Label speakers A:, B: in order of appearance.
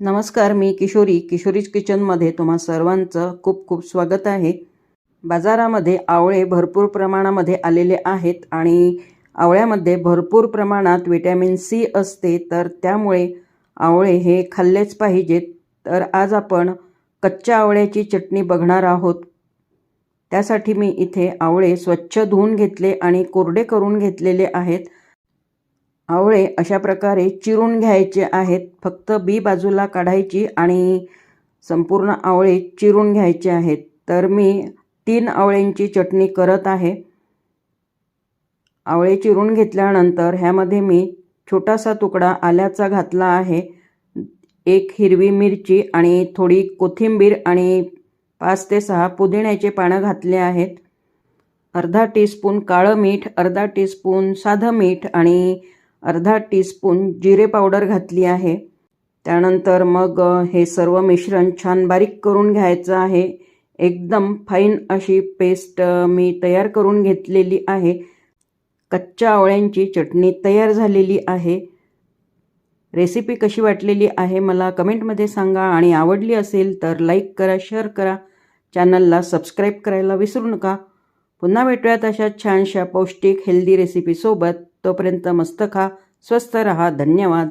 A: नमस्कार, मी किशोरीज किचनमध्ये तुम्हा सर्वांचं खूप खूप स्वागत आहे. बाजारामध्ये आवळे भरपूर प्रमाणामध्ये आलेले आहेत आणि आवळ्यामध्ये भरपूर प्रमाणात व्हिटॅमिन सी असते, तर त्यामुळे आवळे हे खाल्लेच पाहिजेत. तर आज आपण कच्च्या आवळ्याची चटणी बघणार आहोत. त्यासाठी मी इथे आवळे स्वच्छ धुवून घेतले आणि कोरडे करून घेतलेले आहेत. आवळे अशा प्रकारे चिरून घ्यायचे आहेत. फक्त बी बाजूला काढायची आणि संपूर्ण आवळे चिरून घ्यायचे आहेत. तर मी 3 आवळ्यांची चटणी करत आहे. आवळे चिरून घेतल्यानंतर ह्यामध्ये मी छोटासा तुकडा आल्याचा घातला आहे, 1 हिरवी मिरची आणि थोडी कोथिंबीर आणि 5 ते 6 पुदिन्याचे पानं घातले आहेत. अर्धा टीस्पून काळं मीठ, अर्धा टीस्पून साधं मीठ आणि अर्धा टीस्पून जिरे पावडर घातली आहे. त्यानंतर मग हे सर्व मिश्रण छान बारीक करून घ्यायचं आहे. एकदम फाईन अशी पेस्ट मी तयार करून घेतलेली आहे. कच्च्या आवळ्यांची चटणी तयार झालेली आहे. रेसिपी कशी वाटलेली आहे मला कमेंटमध्ये सांगा आणि आवडली असेल तर लाईक करा, शेअर करा. चॅनलला सबस्क्राईब करायला विसरू नका. पुन्हा भेटूयात अशा छानशा पौष्टिक हेल्दी रेसिपीसोबत. तोपर्यंत मस्त खा, स्वस्त रहा. धन्यवाद.